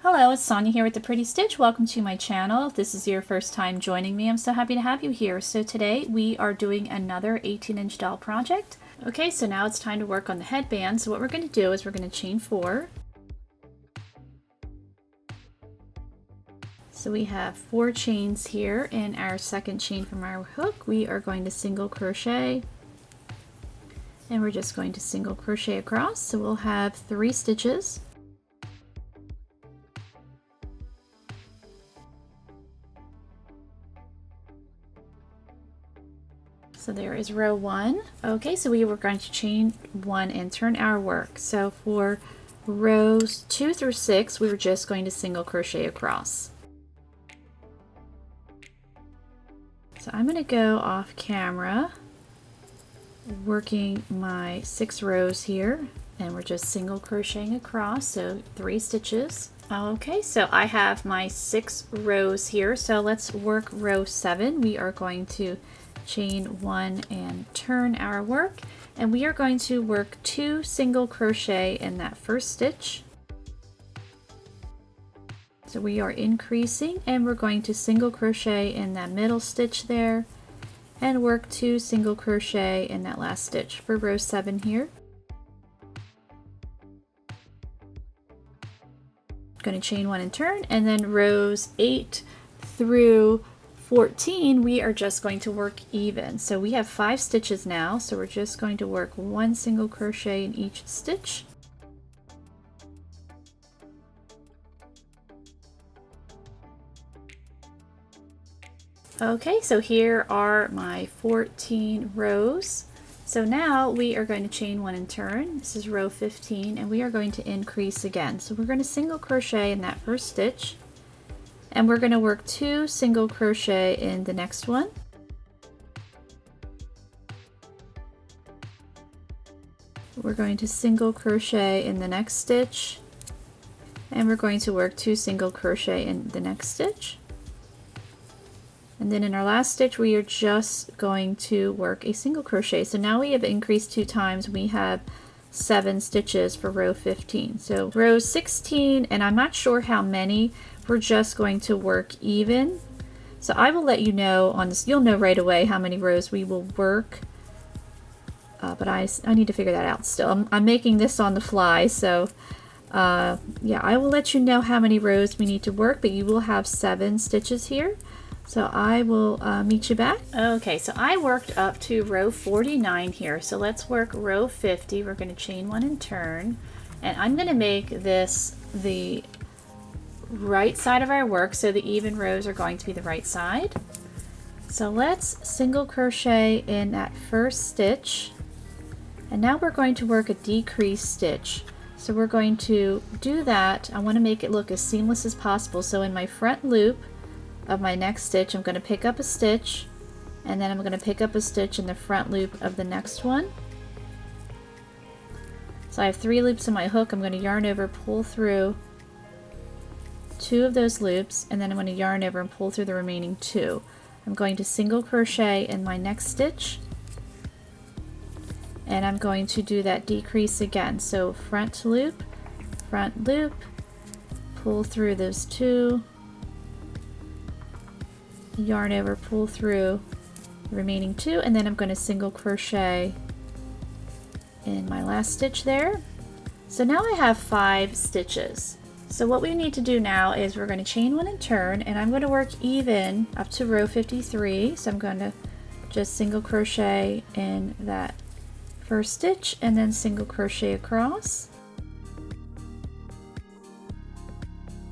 Hello, it's Sonia here with The Pretty Stitch. Welcome to my channel. If this is your first time joining me, I'm so happy to have you here. So today we are doing another 18-inch doll project. Okay, so now it's time to work on the headband. So what we're going to do is we're going to chain 4. So we have 4 chains here in our second chain from our hook. We are going to single crochet and we're just going to single crochet across. So we'll have 3 stitches. So there is row 1. Okay, so we were going to chain 1 and turn our work. So for rows 2 through 6, we were just going to single crochet across. So I'm going to go off camera, working my 6 rows here, and we're just single crocheting across, so 3 stitches. Okay, so I have my 6 rows here, so let's work row 7. We are going to chain 1 and turn our work, and we are going to work 2 single crochet in that first stitch. So we are increasing and we're going to single crochet in that middle stitch there and work 2 single crochet in that last stitch for row 7 here. Going to chain 1 and turn, and then rows 8 through 14 we are just going to work even. So we have 5 stitches now, so we're just going to work 1 single crochet in each stitch. Okay, so here are my 14 rows. So now we are going to chain 1 and turn. This is row 15, and we are going to increase again. So we're going to single crochet in that first stitch, and we're going to work 2 single crochet in the next one. We're going to single crochet in the next stitch, and we're going to work 2 single crochet in the next stitch. And then in our last stitch we are just going to work a single crochet. So now we have increased 2 times. We have 7 stitches for row 15. So row 16, and I'm not sure how many, we're just going to work even. So I will let you know on this, you'll know right away how many rows we will work, but I need to figure that out still. I'm making this on the fly, so yeah, I will let you know how many rows we need to work, but you will have 7 stitches here. So I will meet you back. Okay, so I worked up to row 49 here. So let's work row 50. We're going to chain 1 and turn. And I'm going to make this the right side of our work, so the even rows are going to be the right side. So let's single crochet in that first stitch. And now we're going to work a decrease stitch. So we're going to do that. I want to make it look as seamless as possible. So in my front loop of my next stitch, I'm going to pick up a stitch, and then I'm going to pick up a stitch in the front loop of the next one. So I have 3 loops in my hook. I'm going to yarn over, pull through 2 of those loops, and then I'm going to yarn over and pull through the remaining 2. I'm going to single crochet in my next stitch, and I'm going to do that decrease again. So front loop, pull through those 2, yarn over, pull through the remaining 2, and then I'm going to single crochet in my last stitch there. So now I have 5 stitches. So what we need to do now is we're going to chain 1 and turn, and I'm going to work even up to row 53. So I'm going to just single crochet in that first stitch and then single crochet across.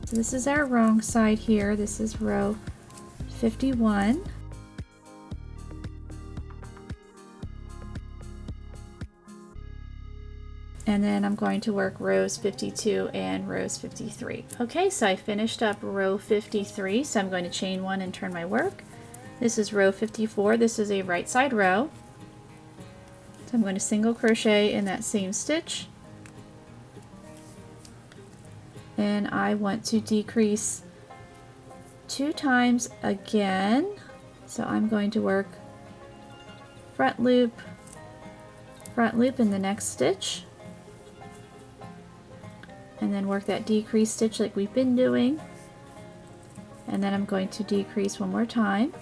So this is our wrong side here. This is row 51. And then I'm going to work rows 52 and rows 53. Okay, so I finished up row 53, so I'm going to chain 1 and turn my work. This is row 54. This is a right side row. So I'm going to single crochet in that same stitch. And I want to decrease 2 times again. So I'm going to work front loop in the next stitch, and then work that decrease stitch like we've been doing. And then I'm going to decrease one more time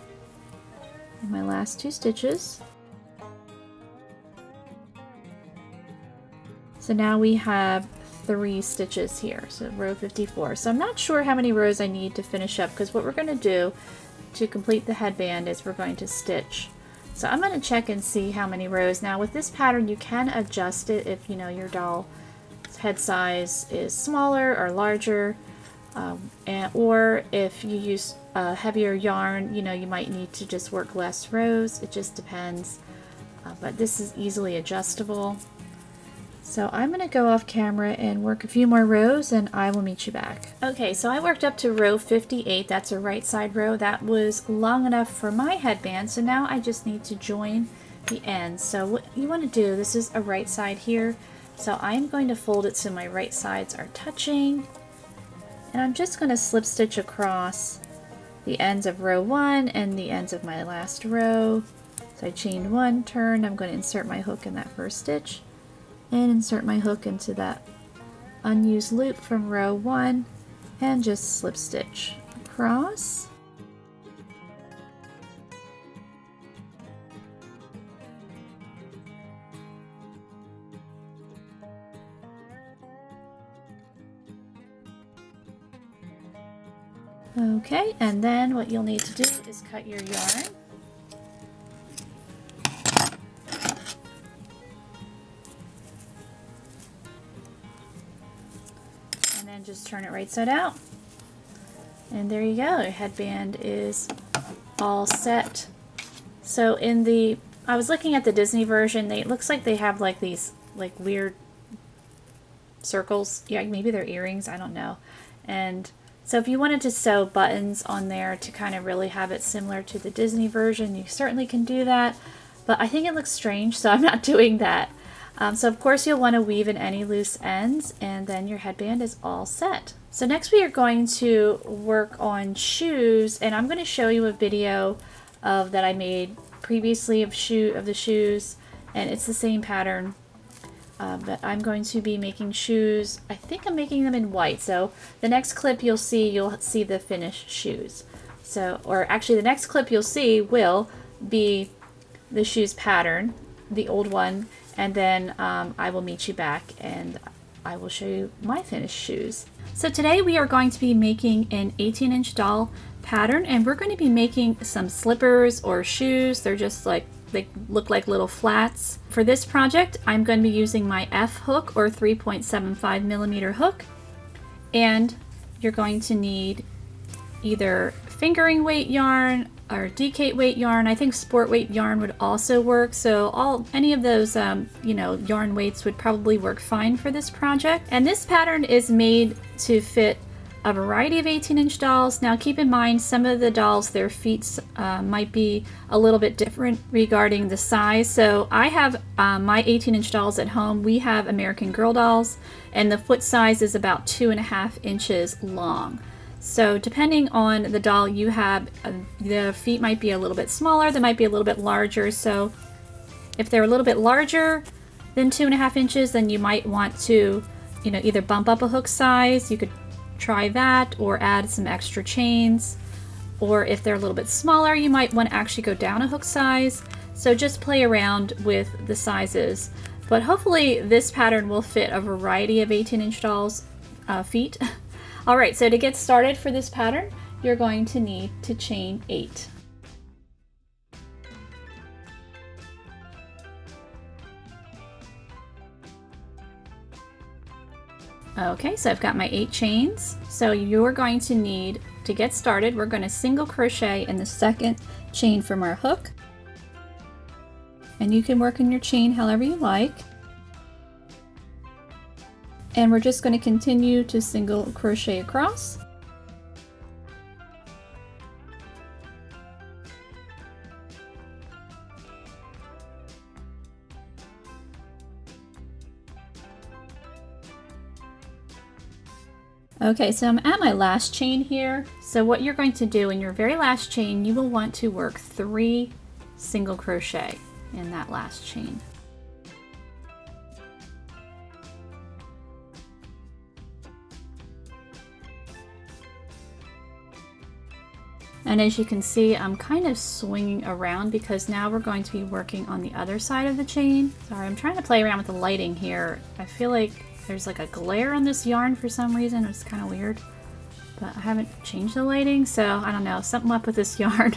in my last 2 stitches. So now we have 3 stitches here, so row 54. So I'm not sure how many rows I need to finish up, because what we're going to do to complete the headband is we're going to stitch. So I'm going to check and see how many rows. Now with this pattern you can adjust it if you know your doll head size is smaller or larger, or if you use heavier yarn, you know, you might need to just work less rows. It just depends, but this is easily adjustable. So I'm going to go off camera and work a few more rows and I will meet you back. Okay, so I worked up to row 58. That's a right side row. That was long enough for my headband. So now I just need to join the ends. So what you want to do, this is a right side here. So I'm going to fold it so my right sides are touching. And I'm just going to slip stitch across the ends of row 1 and the ends of my last row. So I chained 1, turned, I'm going to insert my hook in that first stitch. And insert my hook into that unused loop from row 1 and just slip stitch across. Okay, and then what you'll need to do is cut your yarn. And just turn it right side out. And there you go, your headband is all set. So in the, I was looking at the Disney version, it looks like they have like these like weird circles. Yeah, maybe they're earrings, I don't know. And so if you wanted to sew buttons on there to kind of really have it similar to the Disney version, you certainly can do that. But I think it looks strange, so I'm not doing that. So of course you'll want to weave in any loose ends, and then your headband is all set. So next we are going to work on shoes, and I'm going to show you a video that I made previously of the shoes, and it's the same pattern. But I'm going to be making shoes. I think I'm making them in white. So the next clip you'll see the finished shoes. So, or actually the next clip you'll see will be the shoes pattern, the old one. And then I will meet you back and I will show you my finished shoes. So today we are going to be making an 18-inch doll pattern, and we're going to be making some slippers or shoes. They're just like, they look like little flats. For this project, I'm going to be using my F hook or 3.75 millimeter hook. And you're going to need either fingering weight yarn or decate weight yarn. I think sport weight yarn would also work. So any of those yarn weights would probably work fine for this project. And this pattern is made to fit a variety of 18-inch dolls. Now keep in mind, some of the dolls, their feet might be a little bit different regarding the size. So I have my 18-inch dolls at home. We have American Girl dolls, and the foot size is about 2.5 inches long. So depending on the doll you have, the feet might be a little bit smaller, they might be a little bit larger. So if they're a little bit larger than 2.5 inches, then you might want to, either bump up a hook size. You could try that, or add some extra chains. Or if they're a little bit smaller, you might want to actually go down a hook size. So just play around with the sizes. But hopefully this pattern will fit a variety of 18-inch dolls' feet. All right, so to get started for this pattern, you're going to need to chain 8. Okay, so I've got my 8 chains. So you're going to need, to get started, we're going to single crochet in the second chain from our hook. And you can work in your chain however you like. And we're just going to continue to single crochet across. Okay, so I'm at my last chain here. So what you're going to do in your very last chain, you will want to work 3 single crochet in that last chain. And as you can see, I'm kind of swinging around because now we're going to be working on the other side of the chain. Sorry, I'm trying to play around with the lighting here. I feel like there's like a glare on this yarn for some reason. It's kind of weird, but I haven't changed the lighting, so I don't know, something up with this yarn.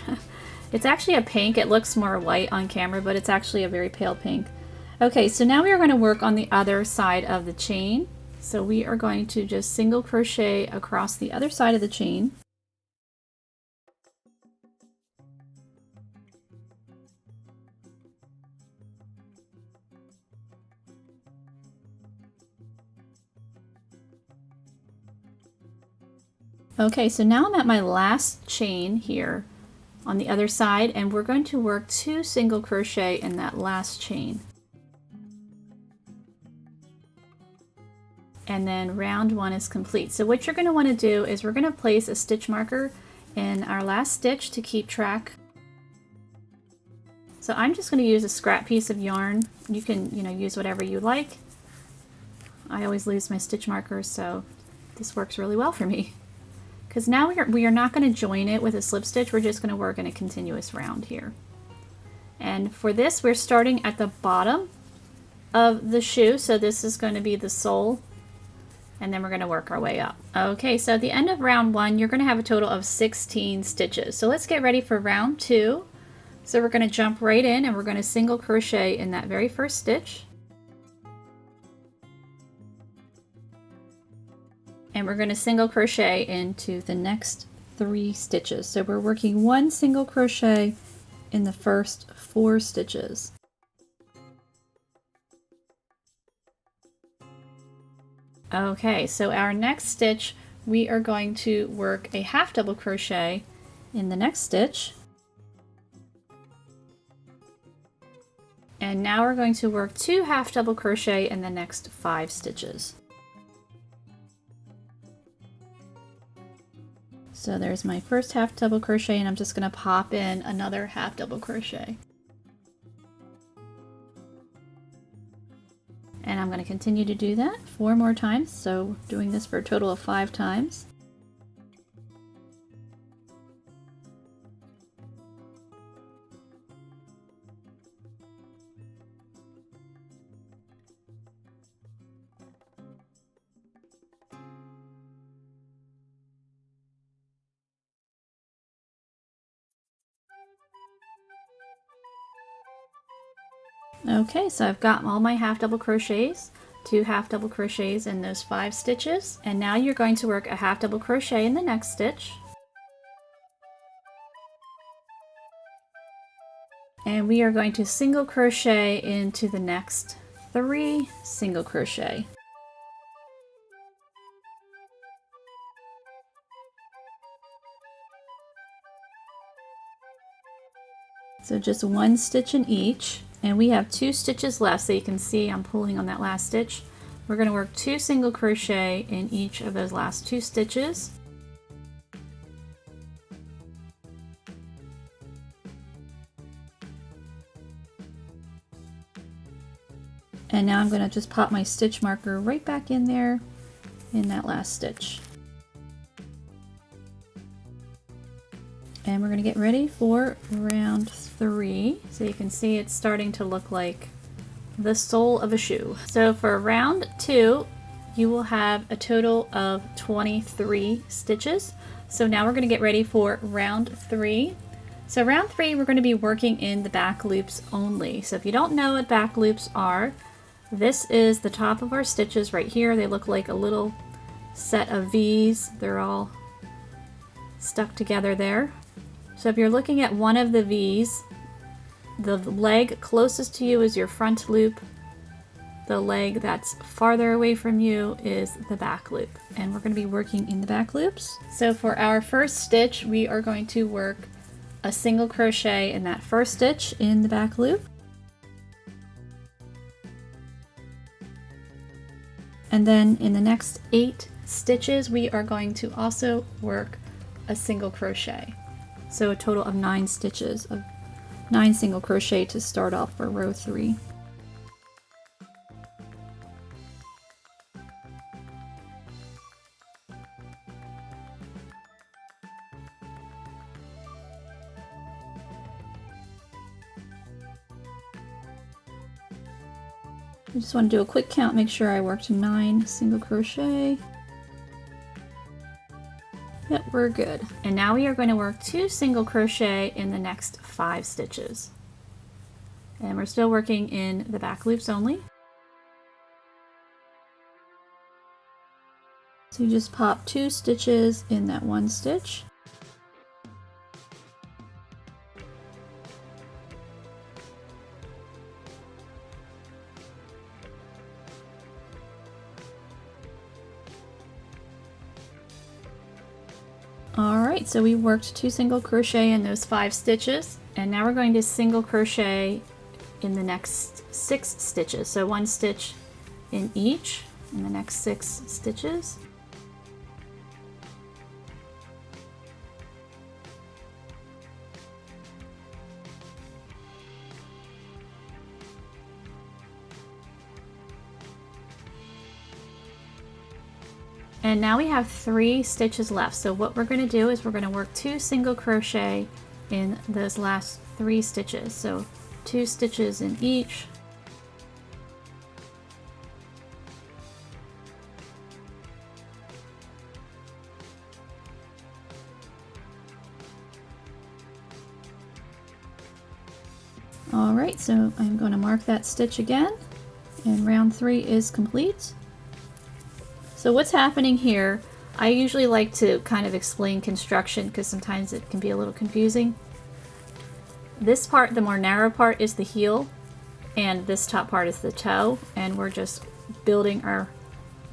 It's actually a pink. It looks more white on camera, but it's actually a very pale pink. Okay, so now we are going to work on the other side of the chain. So we are going to just single crochet across the other side of the chain. Okay, so now I'm at my last chain here on the other side, and we're going to work 2 single crochet in that last chain. And then round 1 is complete. So what you're going to want to do is we're going to place a stitch marker in our last stitch to keep track. So I'm just going to use a scrap piece of yarn. You can, use whatever you like. I always lose my stitch markers, so this works really well for me. Because now we are not going to join it with a slip stitch, we're just going to work in a continuous round here. And for this, we're starting at the bottom of the shoe, so this is going to be the sole, and then we're going to work our way up. Okay, so at the end of round 1, you're going to have a total of 16 stitches. So let's get ready for round 2. So we're going to jump right in and we're going to single crochet in that very first stitch. And we're going to single crochet into the next 3 stitches. So we're working 1 single crochet in the first 4 stitches. Okay, so our next stitch, we are going to work a half double crochet in the next stitch. And now we're going to work 2 half double crochet in the next 5 stitches. So there's my first half double crochet, and I'm just going to pop in another half double crochet. And I'm going to continue to do that 4 more times, so doing this for a total of 5 times. Okay, so I've got all my half double crochets, 2 half double crochets in those 5 stitches, and now you're going to work a half double crochet in the next stitch. And we are going to single crochet into the next 3 single crochet. So just 1 stitch in each. And we have 2 stitches left, so you can see I'm pulling on that last stitch. We're going to work 2 single crochet in each of those last 2 stitches. And now I'm going to just pop my stitch marker right back in there in that last stitch. And we're going to get ready for round 3. So you can see it's starting to look like the sole of a shoe. So for round 2, you will have a total of 23 stitches. So now we're going to get ready for round 3. So round 3, we're going to be working in the back loops only. So if you don't know what back loops are, this is the top of our stitches right here. They look like a little set of V's. They're all stuck together there. So if you're looking at one of the V's, the leg closest to you is your front loop. The leg that's farther away from you is the back loop. And we're going to be working in the back loops. So for our first stitch, we are going to work a single crochet in that first stitch in the back loop. And then in the next 8 stitches, we are going to also work a single crochet. So a total of 9 stitches of 9 single crochet to start off for row 3. I just want to do a quick count, make sure I worked 9 single crochet. Yep, we're good. And now we are going to work 2 single crochet in the next 5 stitches. And we're still working in the back loops only. So you just pop 2 stitches in that one stitch. Alright, so we worked 2 single crochet in those 5 stitches, and now we're going to single crochet in the next 6 stitches. So 1 stitch in each in the next 6 stitches. And now we have 3 stitches left. So what we're going to do is we're going to work 2 single crochet in those last 3 stitches. So 2 stitches in each. Alright, so I'm going to mark that stitch again, and round 3 is complete. So what's happening here, I usually like to kind of explain construction because sometimes it can be a little confusing. This part, the more narrow part, is the heel, and this top part is the toe, and we're just building our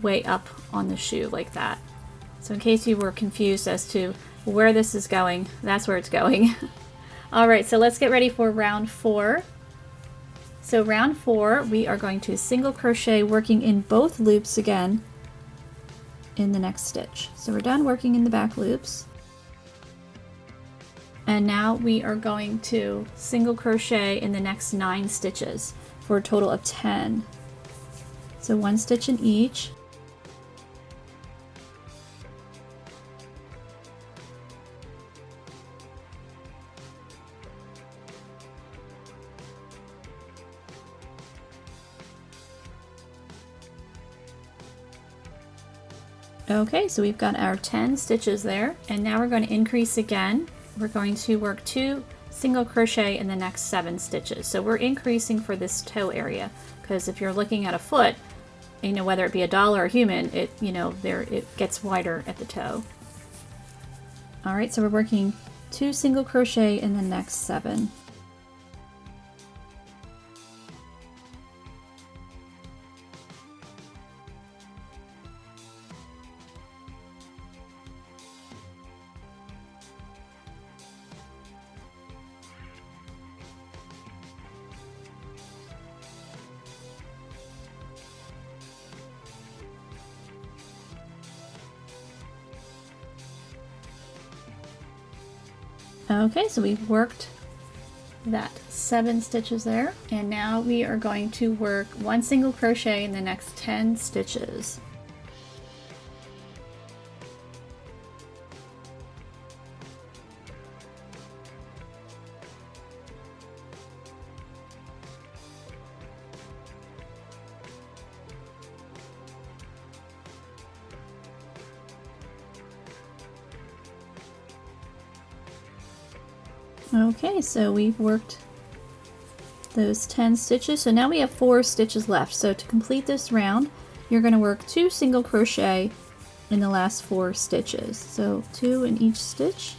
way up on the shoe like that. So in case you were confused as to where this is going, that's where it's going. Alright, so let's get ready for round 4. So round 4, we are going to single crochet working in both loops again in the next stitch. So we're done working in the back loops. And now we are going to single crochet in the next 9 stitches for a total of 10. So 1 stitch in each. Okay, so we've got our 10 stitches there, and now we're going to increase again. We're going to work 2 single crochet in the next 7 stitches. So we're increasing for this toe area, because if you're looking at a foot, you know, whether it be a doll or a human, it gets wider at the toe. All right, so we're working 2 single crochet in the next 7. Okay, so we've worked that 7 stitches there, and now we are going to work 1 single crochet in the next 10 stitches. Okay, so we've worked those 10 stitches, so now we have 4 stitches left. So to complete this round, you're going to work 2 single crochet in the last 4 stitches. So 2 in each stitch.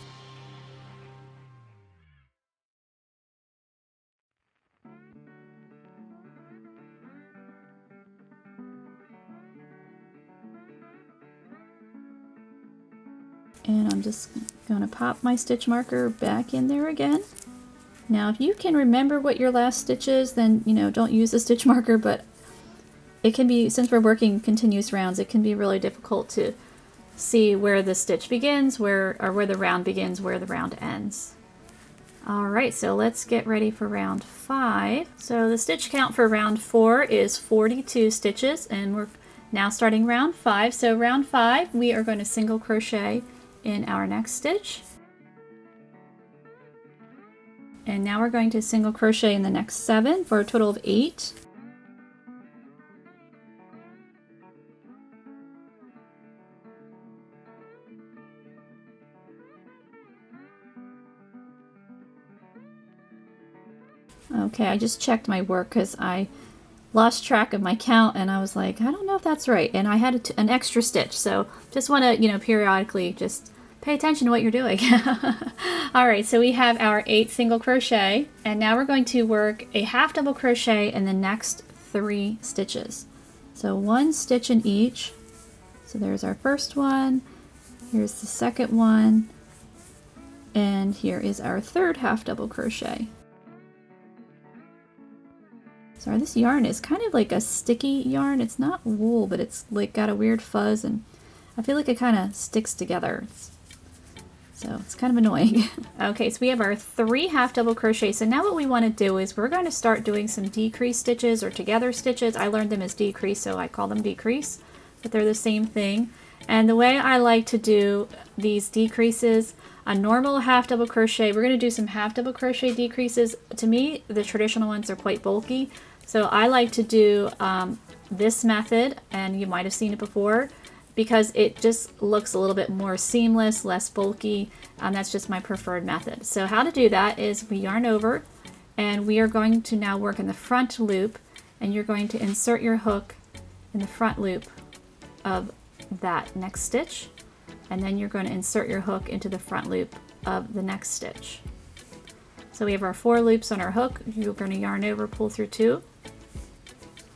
And I'm just going to pop my stitch marker back in there again. Now if you can remember what your last stitch is, then don't use the stitch marker, but it can be, since we're working continuous rounds, it can be really difficult to see where the stitch begins, where the round begins, where the round ends. Alright, so let's get ready for round 5. So the stitch count for round 4 is 42 stitches, and we're now starting round 5. So round 5, we are going to single crochet in our next stitch, and now we're going to single crochet in the next 7 for a total of 8. Okay, I just checked my work because I lost track of my count and I was like, I don't know if that's right. And I had an extra stitch. So just want to, periodically just pay attention to what you're doing. All right, so we have our 8 single crochet, and now we're going to work a half double crochet in the next 3 stitches. So 1 stitch in each. So there's our first one, here's the second one, and here is our third half double crochet. Sorry, this yarn is kind of like a sticky yarn. It's not wool, but it's like got a weird fuzz, and I feel like it kind of sticks together. So it's kind of annoying. Okay, so we have our 3 half double crochets. So now what we want to do is we're going to start doing some decrease stitches or together stitches. I learned them as decrease, so I call them decrease, but they're the same thing. And the way I like to do these decreases, a normal half double crochet, we're going to do some half double crochet decreases. To me, the traditional ones are quite bulky. So I like to do this method, and you might have seen it before, because it just looks a little bit more seamless, less bulky. That's just my preferred method. So how to do that is we yarn over, and we are going to now work in the front loop, and you're going to insert your hook in the front loop of that next stitch, and then you're going to insert your hook into the front loop of the next stitch. So we have our 4 loops on our hook. You're going to yarn over, pull through 2,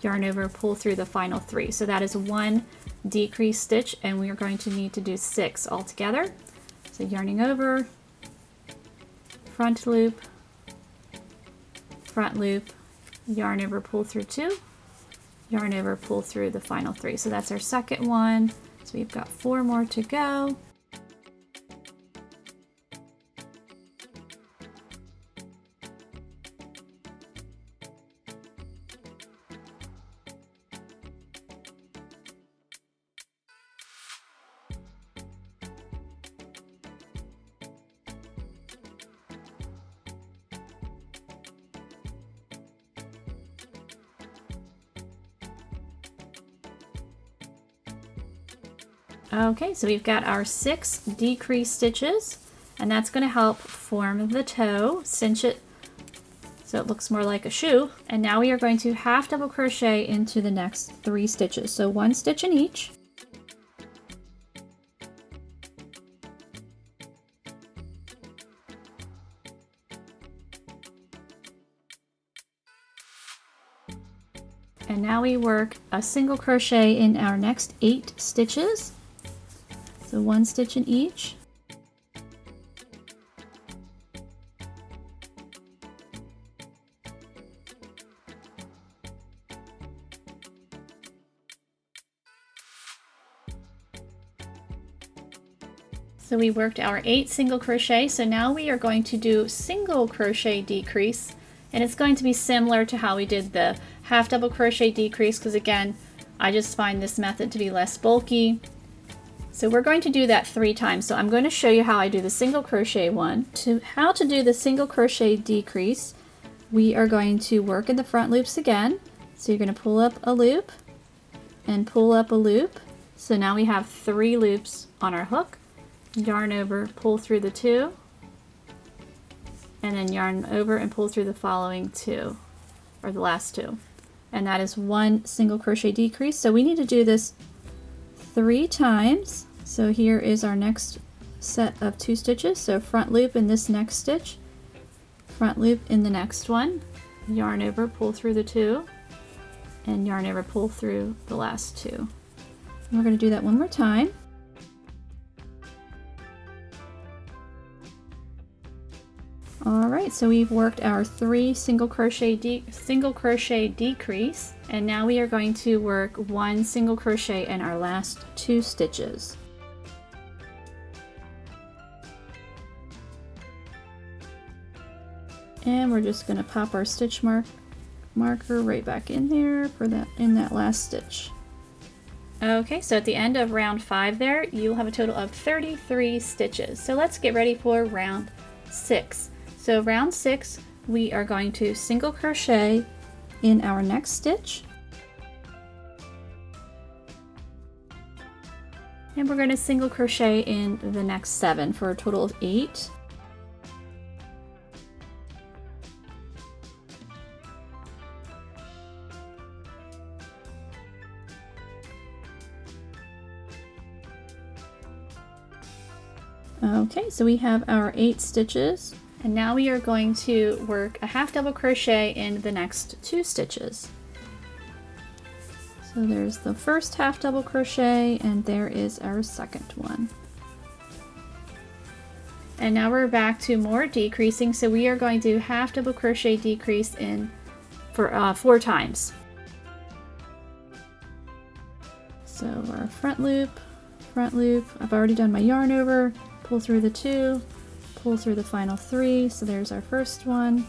yarn over, pull through the final 3. So that is 1 decrease stitch, and we are going to need to do 6 altogether. So yarning over, front loop, yarn over, pull through 2, yarn over, pull through the final 3. So that's our second one. So we've got 4 more to go. Okay, so we've got our 6 decrease stitches, and that's going to help form the toe, cinch it so it looks more like a shoe. And now we are going to half double crochet into the next 3 stitches. So 1 stitch in each. And now we work a single crochet in our next 8 stitches. So 1 stitch in each. So we worked our 8 single crochet. So now we are going to do single crochet decrease, and it's going to be similar to how we did the half double crochet decrease, because again, I just find this method to be less bulky. So we're going to do that 3 times. So I'm going to show you how I do the single crochet one. How to do the single crochet decrease, we are going to work in the front loops again. So you're going to pull up a loop and pull up a loop. So now we have 3 loops on our hook. Yarn over, pull through the 2, and then yarn over and pull through the following 2, or the last 2. And that is 1 single crochet decrease. So we need to do this 3 times. So here is our next set of 2 stitches. So front loop in this next stitch, front loop in the next one, yarn over, pull through the 2, and yarn over, pull through the last 2. And we're going to do that one more time. Alright, so we've worked our 3 single crochet decrease, and now we are going to work 1 single crochet in our last 2 stitches. And we're just going to pop our stitch marker right back in there for that last stitch. Okay, so at the end of round 5 there, you'll have a total of 33 stitches. So let's get ready for round 6. So round 6, we are going to single crochet in our next stitch, and we're going to single crochet in the next 7 for a total of 8. Okay, so we have our 8 stitches, and now we are going to work a half double crochet in the next 2 stitches. So there's the first half double crochet, and there is our second one. And now we're back to more decreasing, so we are going to half double crochet decrease in for 4 times. So our front loop, I've already done my yarn over, pull through the 2, pull through the final 3, so there's our first one.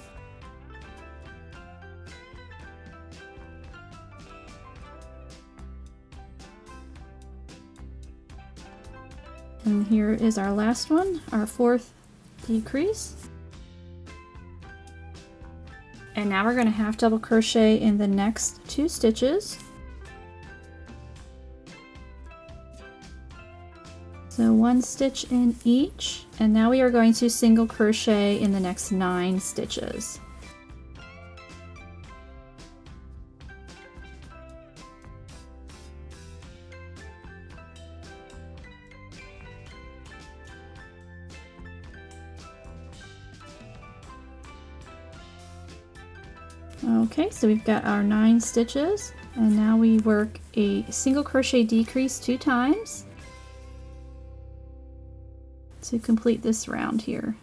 And here is our last one, our 4th decrease. And now we're going to half double crochet in the next 2 stitches. So 1 stitch in each, and now we are going to single crochet in the next 9 stitches. Okay, so we've got our 9 stitches, and now we work a single crochet decrease 2 times to complete this round here.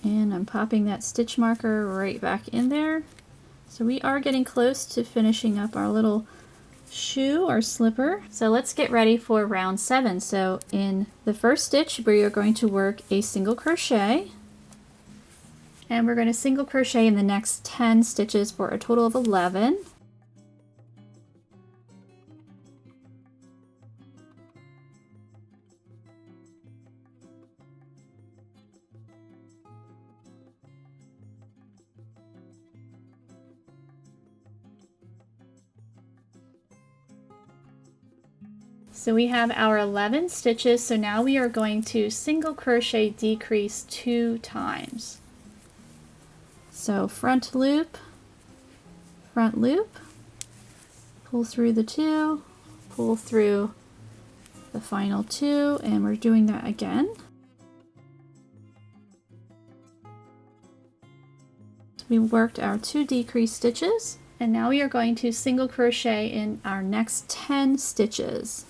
And I'm popping that stitch marker right back in there. So we are getting close to finishing up our little shoe or slipper. So let's get ready for round 7. So in the first stitch we are going to work a single crochet, and we're going to single crochet in the next 10 stitches for a total of 11. So we have our 11 stitches, so now we are going to single crochet decrease 2 times. So front loop, pull through the 2, pull through the final 2, and we're doing that again. So we worked our 2 decrease stitches, and now we are going to single crochet in our next 10 stitches.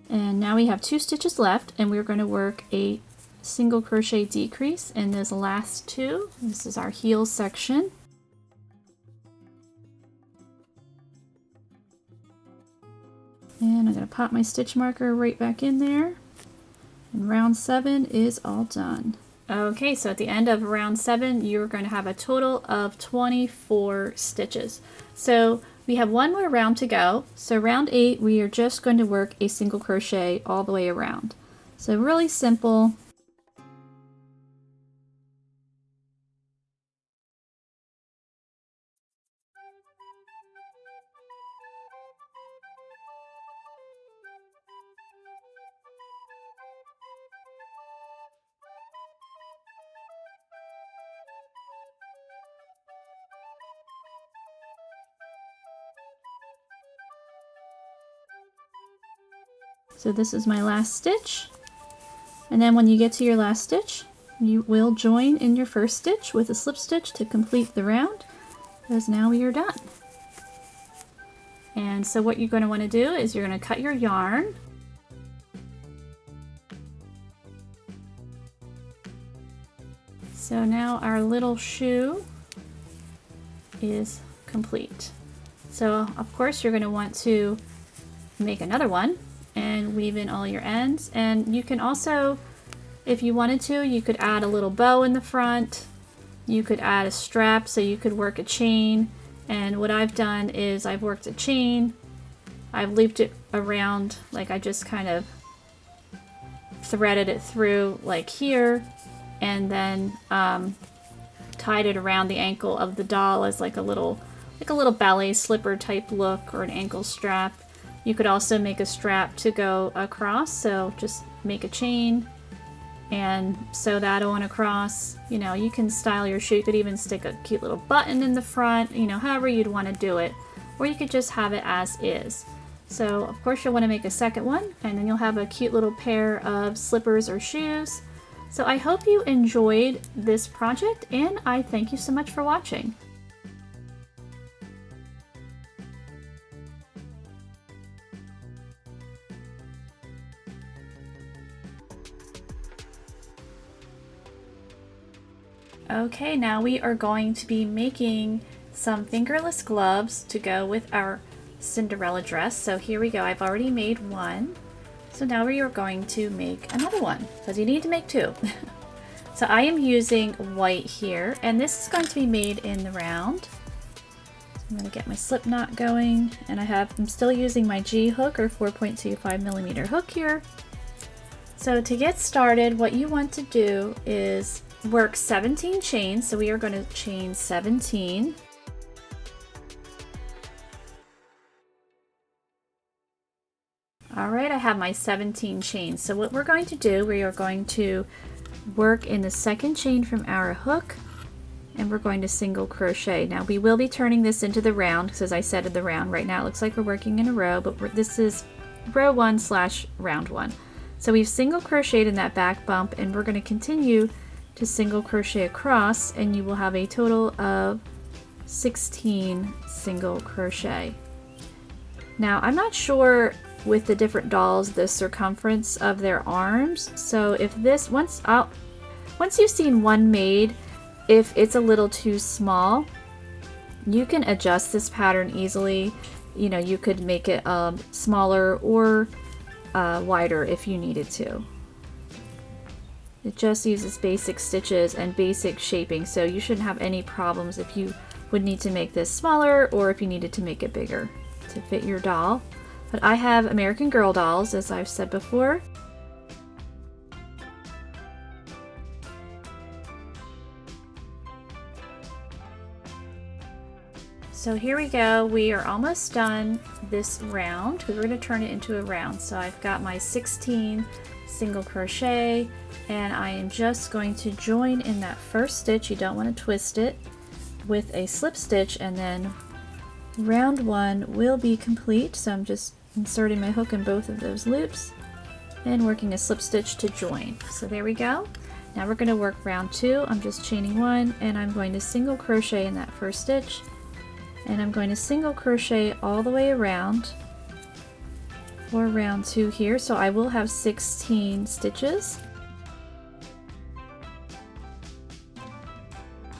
And now we have 2 stitches left, and we're going to work a single crochet decrease in those last 2. This is our heel section. And I'm going to pop my stitch marker right back in there. And round 7 is all done. Okay, so at the end of round 7, you're going to have a total of 24 stitches. So we have one more round to go. So round 8, we are just going to work a single crochet all the way around. So really simple. So this is my last stitch, and then when you get to your last stitch, you will join in your first stitch with a slip stitch to complete the round, because now we are done. And so what you're going to want to do is you're going to cut your yarn. So now our little shoe is complete. So of course you're going to want to make another one and weave in all your ends, and you can also, if you wanted to, you could add a little bow in the front, you could add a strap, so you could work a chain. And what I've done is I've worked a chain, I've looped it around, like I just kind of threaded it through like here, and then tied it around the ankle of the doll as like a little ballet slipper type look, or an ankle strap. You could also make a strap to go across, so just make a chain and sew that on across. You know, you can style your shoe. You could even stick a cute little button in the front, you know, however you'd want to do it. Or you could just have it as is. So of course you'll want to make a second one, and then you'll have a cute little pair of slippers or shoes. So I hope you enjoyed this project, and I thank you so much for watching. Okay, now we are going to be making some fingerless gloves to go with our Cinderella dress. So here we go. I've already made one. So now we are going to make another one, because you need to make two. So I am using white here, and this is going to be made in the round. So I'm going to get my slip knot going, and I'm still using my G hook, or 4.25mm hook here. So to get started, what you want to do is work 17 chains. So we are going to chain 17. All right, I have my 17 chains. So what we're going to do, we are going to work in the second chain from our hook, and we're going to single crochet. Now we will be turning this into the round, because as I said, in the round right now it looks like we're working in a row, but this is row 1 / round 1. So we've single crocheted in that back bump, and we're going to continue to single crochet across, and you will have a total of 16 single crochet. Now I'm not sure with the different dolls the circumference of their arms, so if this once you've seen one made, if it's a little too small, you can adjust this pattern easily. You know, you could make it smaller or wider if you needed to. It just uses basic stitches and basic shaping, so you shouldn't have any problems if you would need to make this smaller, or if you needed to make it bigger to fit your doll. But I have American Girl dolls, as I've said before. So here we go, we are almost done this round, because we're going to turn it into a round. So I've got my 16 single crochet, and I am just going to join in that first stitch. You don't want to twist it, with a slip stitch, and then round 1 will be complete. So I'm just inserting my hook in both of those loops and working a slip stitch to join. So there we go. Now we're going to work round 2. I'm just chaining 1, and I'm going to single crochet in that first stitch, and I'm going to single crochet all the way around for round 2 here. So I will have 16 stitches.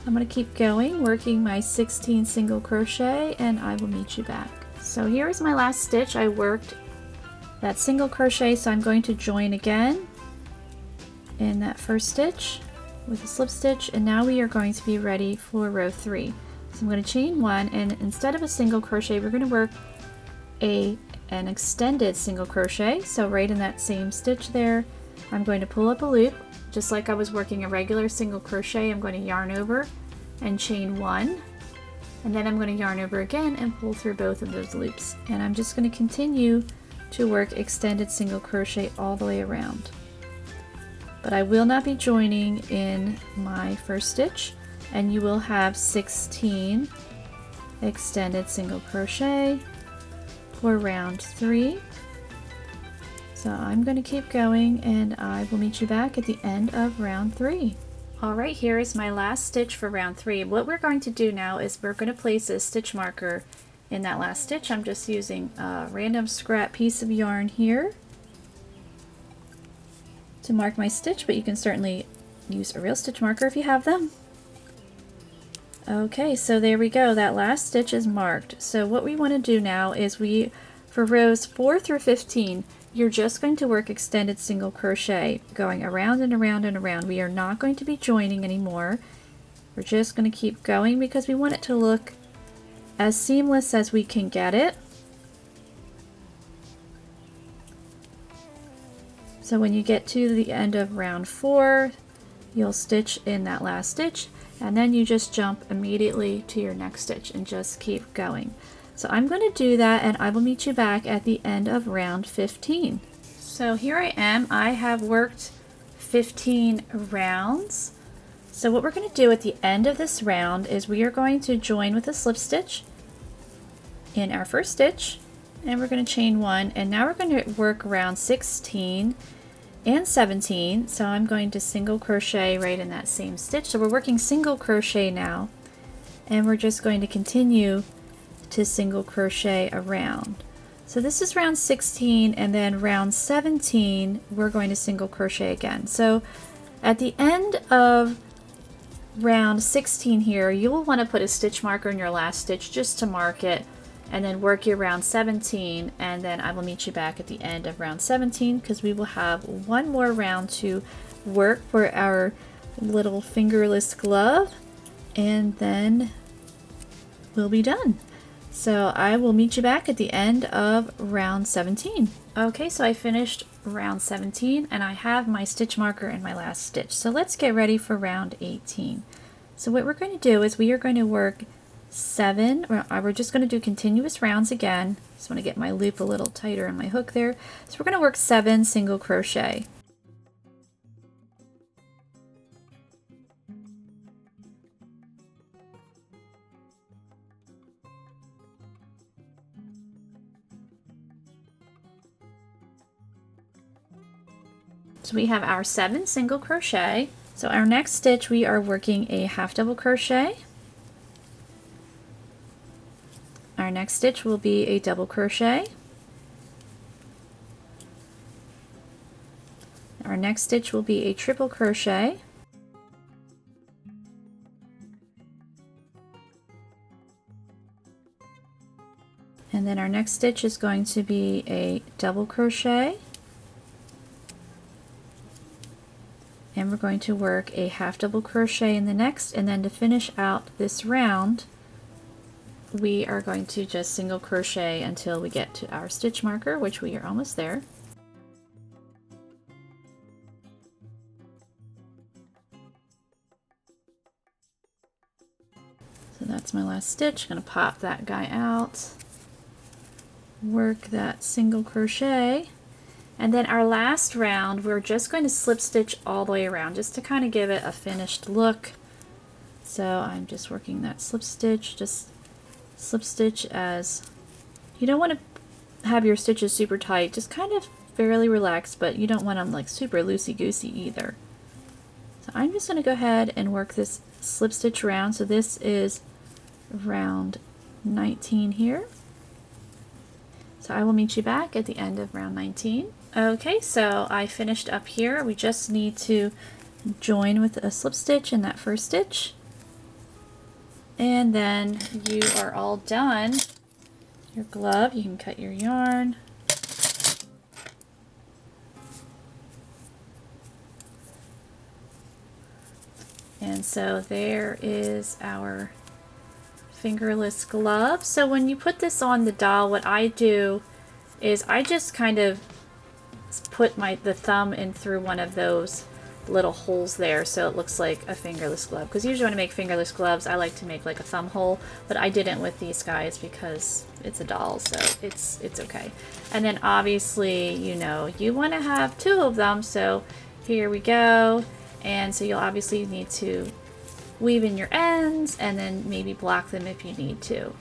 I'm going to keep going, working my 16 single crochet, and I will meet you back. So here is my last stitch. I worked that single crochet, so I'm going to join again in that first stitch with a slip stitch, and now we are going to be ready for row 3. So I'm going to chain 1, and instead of a single crochet, we're going to work an extended single crochet. So right in that same stitch there, I'm going to pull up a loop, just like I was working a regular single crochet. I'm going to yarn over and chain 1, and then I'm going to yarn over again and pull through both of those loops. And I'm just going to continue to work extended single crochet all the way around. But I will not be joining in my first stitch, and you will have 16 extended single crochet for round 3. So I'm going to keep going, and I will meet you back at the end of round 3. Alright, here is my last stitch for round 3. What we're going to do now is we're going to place a stitch marker in that last stitch. I'm just using a random scrap piece of yarn here to mark my stitch, but you can certainly use a real stitch marker if you have them. Okay, so there we go. That last stitch is marked. So what we want to do now is for rows 4 through 15, you're just going to work extended single crochet, going around and around and around. We are not going to be joining anymore. We're just going to keep going because we want it to look as seamless as we can get it. So when you get to the end of round 4, you'll stitch in that last stitch, and then you just jump immediately to your next stitch and just keep going. So I'm going to do that, and I will meet you back at the end of round 15. So here I am. I have worked 15 rounds. So what we're going to do at the end of this round is we are going to join with a slip stitch in our first stitch, and we're going to chain 1, and now we're going to work round 16 and 17. So I'm going to single crochet right in that same stitch. So we're working single crochet now, and we're just going to continue to single crochet around. So this is round 16, and then round 17 we're going to single crochet again. So at the end of round 16 here, you will want to put a stitch marker in your last stitch just to mark it, and then work your round 17, and then I will meet you back at the end of round 17 because we will have one more round to work for our little fingerless glove, and then we'll be done. So I will meet you back at the end of round 17. Okay, so I finished round 17 and I have my stitch marker in my last stitch. So let's get ready for round 18. So what we're going to do is we are going to work 7, we're just going to do continuous rounds again. Just want to get my loop a little tighter on my hook there. So we're going to work 7 single crochet. So we have our 7 single crochet. So our next stitch we are working a half double crochet. Our next stitch will be a double crochet. Our next stitch will be a triple crochet. And then our next stitch is going to be a double crochet. And we're going to work a half double crochet in the next, and then to finish out this round we are going to just single crochet until we get to our stitch marker, which we are almost there. So that's my last stitch. I'm going to pop that guy out, work that single crochet, and then our last round we're just going to slip stitch all the way around just to kind of give it a finished look. So I'm just working that slip stitch, just slip stitch as you don't want to have your stitches super tight, just kind of fairly relaxed, but you don't want them like super loosey-goosey either. So I'm just going to go ahead and work this slip stitch around. So this is round 19 here. So I will meet you back at the end of round 19. Okay, so I finished up here. We just need to join with a slip stitch in that first stitch, and then you are all done. Your glove, you can cut your yarn. And so there is our fingerless glove. So when you put this on the doll, what I do is I just kind of put the thumb in through one of those little holes there so it looks like a fingerless glove, because usually when I make fingerless gloves I like to make like a thumb hole, but I didn't with these guys because it's a doll, so it's okay. And then obviously, you know, you want to have 2 of them, so here we go. And so you'll obviously need to weave in your ends and then maybe block them if you need to.